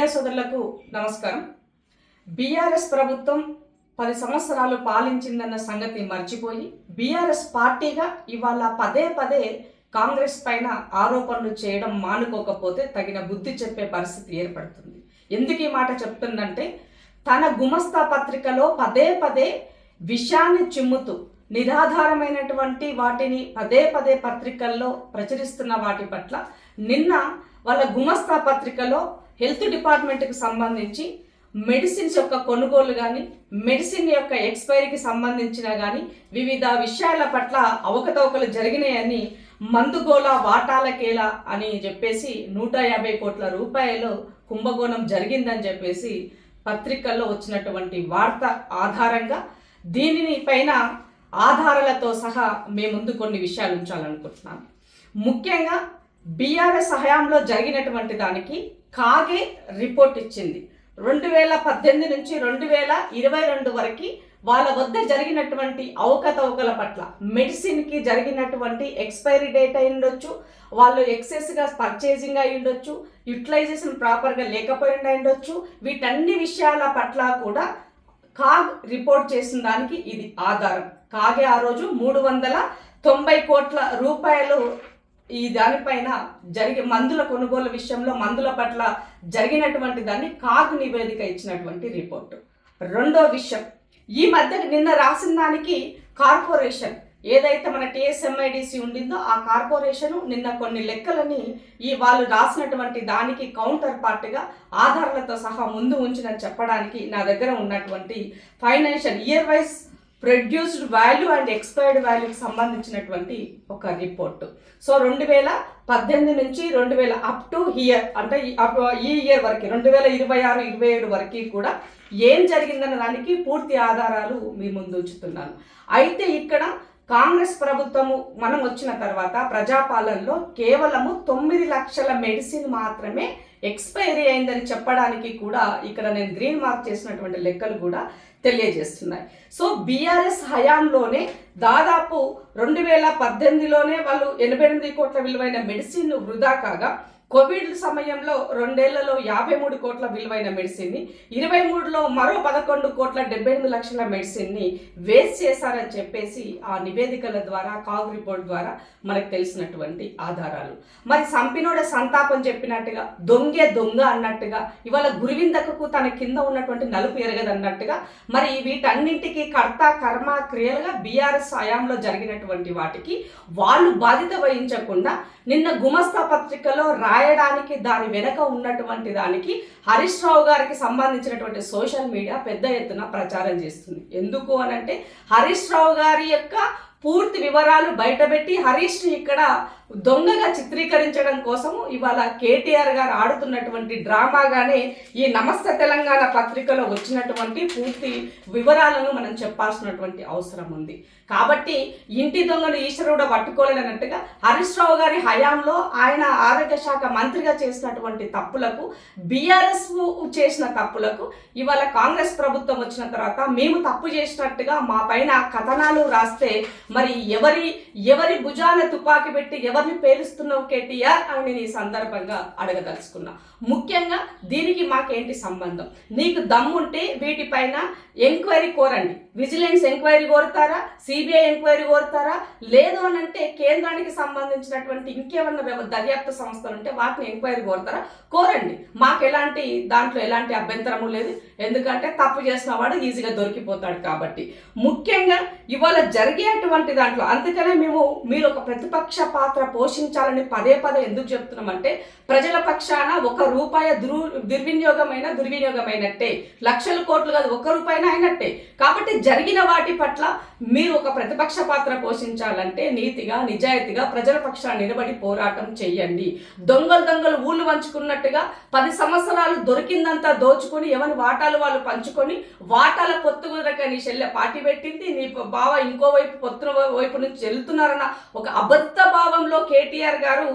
సోదరులకు నమస్కారం. బీఆర్ఎస్ ప్రభుత్వం 10 సంవత్సరాలు పాలించిందన్న సంగతి మర్చిపోయి బీఆర్ఎస్ పార్టీగా ఇవాళ పదే పదే కాంగ్రెస్ పైన ఆరోపణలు చేయడం మానుకోకపోతే తగిన బుద్ధి చెప్పే పరిస్థితి ఏర్పడుతుంది. ఎందుకు ఈ మాట చెప్తుందంటే తన గుమస్తా పత్రికలో పదే పదే విషయాన్ని చిమ్ముతూ నిరాధారమైనటువంటి వాటిని పదే పదే పత్రికల్లో ప్రచురిస్తున్న వాటి పట్ల నిన్న వాళ్ళ గుమస్తా పత్రికలో హెల్త్ డిపార్ట్మెంట్కి సంబంధించి మెడిసిన్స్ యొక్క కొనుగోలు కానీ మెడిసిన్ యొక్క ఎక్స్పైరీకి సంబంధించిన కానీ వివిధ విషయాల పట్ల అవకతవకలు జరిగినాయని మందుగోళ వాటాలకేలా అని చెప్పేసి 150 కోట్ల రూపాయలు కుంభకోణం జరిగిందని చెప్పేసి పత్రికల్లో వచ్చినటువంటి వార్త ఆధారంగా దీనిని పైన ఆధారాలతో సహా మేము ముందు కొన్ని విషయాలు ఉంచాలనుకుంటున్నాను. ముఖ్యంగా బీఆర్ఎస్ హయాంలో జరిగినటువంటి దానికి కాగే రిపోర్ట్ ఇచ్చింది. 2018 నుంచి 2022 వరకు వాళ్ళ వద్ద జరిగినటువంటి అవకతవకల పట్ల మెడిసిన్కి జరిగినటువంటి ఎక్స్పైరీ డేట్ అయి ఉండొచ్చు, వాళ్ళు ఎక్సెస్గా పర్చేసింగ్ అయి ఉండొచ్చు, యూటిలైజేషన్ ప్రాపర్గా లేకపోయింది అయి ఉండొచ్చు. వీటన్ని విషయాల పట్ల కూడా కాగ్ రిపోర్ట్ చేసిన దానికి ఇది ఆధారం. కాగే ఆ రోజు 390 కోట్ల రూపాయలు ఈ దానిపైన మందుల కొనుగోలు విషయంలో మందుల పట్ల జరిగినటువంటి దాన్ని కాగ్ నివేదిక ఇచ్చినటువంటి రిపోర్టు. రెండో విషయం, ఈ మధ్య నిన్న రాసిన దానికి కార్పొరేషన్ ఏదైతే మన టీఎస్ఎంఐడిసి ఉండిందో ఆ కార్పొరేషన్ నిన్న కొన్ని లెక్కలని వాళ్ళు రాసినటువంటి దానికి కౌంటర్ పార్ట్గా ఆధారాలతో సహా ముందు ఉంచినని చెప్పడానికి నా దగ్గర ఉన్నటువంటి financial year wise produced value and expired వాల్యూకి సంబంధించినటువంటి ఒక రిపోర్టు. సో 2018 నుంచి 2000 అప్ టు హియర్ అంటే ఈ ఇయర్ వరకు 2026-27 వరకు కూడా ఏం జరిగిందన్న దానికి పూర్తి ఆధారాలు మీ ముందు ఉంచుతున్నాను. అయితే ఇక్కడ కాంగ్రెస్ ప్రభుత్వము మనం వచ్చిన తర్వాత ప్రజాపాలనలో కేవలము 9 లక్షల మెడిసిన్ మాత్రమే ఎక్స్పైరీ అయిందని చెప్పడానికి కూడా ఇక్కడ నేను గ్రీన్ మార్క్ చేసినటువంటి లెక్కలు కూడా తెలియజేస్తున్నాయి. సో బీఆర్ఎస్ హయాంలోనే దాదాపు 2018లోనే వాళ్ళు 88 కోట్ల విలువైన మెడిసిన్ వృధా కాగా కోవిడ్ సమయంలో 2 ఏళ్లలో 53 కోట్ల విలువైన మెడిసిన్ని 23లో మరో 11 కోట్ల 78 లక్షల మెడిసిన్ని వేస్ట్ చేశారని చెప్పేసి ఆ నివేదికల ద్వారా కాగ్ రిపోర్ట్ ద్వారా మనకు తెలిసినటువంటి ఆధారాలు. మరి సంపినోడ సంతాపం చెప్పినట్టుగా దొంగ అన్నట్టుగా ఇవాళ గురువిందకు తన కింద ఉన్నటువంటి నలుపు ఎరగదన్నట్టుగా మరి వీటన్నింటికి కర్త కర్మ క్రియలుగా బీఆర్ఎస్ హయాంలో జరిగినటువంటి వాటికి వాళ్ళు బాధ్యత వహించకుండా నిన్న గుమస్తా పత్రికలో రాయడానికి దాని వెనక ఉన్నటువంటి దానికి హరీష్ రావు గారికి సంబంధించినటువంటి సోషల్ మీడియా పెద్ద ఎత్తున ప్రచారం చేస్తుంది. ఎందుకు అనంటే హరీష్ రావు గారి యొక్క పూర్తి వివరాలు బయటపెట్టి హరీష్ని ఇక్కడ దొంగగా చిత్రీకరించడం కోసము ఇవాళ కేటీఆర్ గారు ఆడుతున్నటువంటి డ్రామాగానే ఈ నమస్తే తెలంగాణ పత్రికలో వచ్చినటువంటి పూర్తి వివరాలను మనం చెప్పాల్సినటువంటి అవసరం ఉంది. కాబట్టి ఇంటి దొంగను ఈశ్వరుడు పట్టుకోలేనట్టుగా హరీష్ రావు గారి హయాంలో ఆయన ఆరోగ్య శాఖ మంత్రిగా చేసినటువంటి తప్పులకు బీఆర్ఎస్ చేసిన తప్పులకు ఇవాళ కాంగ్రెస్ ప్రభుత్వం వచ్చిన తర్వాత మేము తప్పు చేసినట్టుగా మా పైన కథనాలు రాస్తే మరి ఎవరి భుజాన తుపాకి పెట్టి ఎవరిని పేలుస్తున్నావు కేటీఆర్ అని నేను ఈ సందర్భంగా అడగదలుచుకున్నా. ముఖ్యంగా దీనికి మాకేంటి సంబంధం? నీకు దమ్ముంటే వీటిపైన ఎంక్వైరీ కోరండి. విజిలెన్స్ ఎంక్వైరీ కోరుతారా, సిబిఐ ఎంక్వైరీ కోరుతారా, లేదు అని అంటే కేంద్రానికి సంబంధించినటువంటి ఇంకేమన్నా దర్యాప్తు సంస్థలు ఉంటే వాటిని ఎంక్వైరీ కోరుతారా, కోరండి. మాకు దాంట్లో ఎలాంటి అభ్యంతరము లేదు. ఎందుకంటే తప్పు చేసిన వాడు ఈజీగా దొరికిపోతాడు. కాబట్టి ముఖ్యంగా ఇవాళ జరిగేటువంటి దాంట్లో అందుకనే మీరు ఒక ప్రతిపక్ష పాత్ర పోషించాలని పదే పదే ఎందుకు చెప్తున్నామంటే ప్రజల పక్షాన ₹1 దుర్వినియోగమైనట్టే, లక్షల కోట్లు కాదు, ₹1 అయినట్టే. కాబట్టి జరిగిన వాటి పట్ల మీరు ఒక ప్రతిపక్ష పాత్ర పోషించాలంటే నీతిగా నిజాయితీగా ప్రజల పక్షాన్ని నిలబడి పోరాటం చెయ్యండి. దొంగలు ఊళ్ళు పంచుకున్నట్టుగా 10 సంవత్సరాలు దొరికిందంతా దోచుకొని ఎవరి వాటాలు వాళ్ళు పంచుకొని వాటాల పొత్తు కుదరక నీ చెల్లె పార్టీ పెట్టింది, నీ బావ ఇంకోవైపు పొత్తుల వైపు నుంచి వెళ్తున్నారన్న ఒక అబద్ధ భావంలో కేటీఆర్ గారు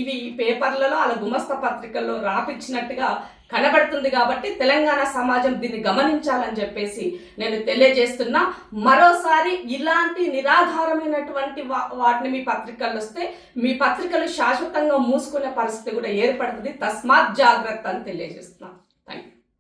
ఇవి పేపర్లలో అలా గుమస్తా పత్రికల్లో రాపిచ్చినట్టుగా కనబడుతుంది. కాబట్టి తెలంగాణ సమాజం దీన్ని గమనించాలని చెప్పేసి నేను తెలియజేస్తున్నా. మరోసారి ఇలాంటి నిరాధారమైనటువంటి వాటిని మీ పత్రికల్లో వస్తే మీ పత్రికలు శాశ్వతంగా మూసుకునే పరిస్థితి కూడా ఏర్పడుతుంది. తస్మాత్ జాగ్రత్త అని తెలియజేస్తున్నాను.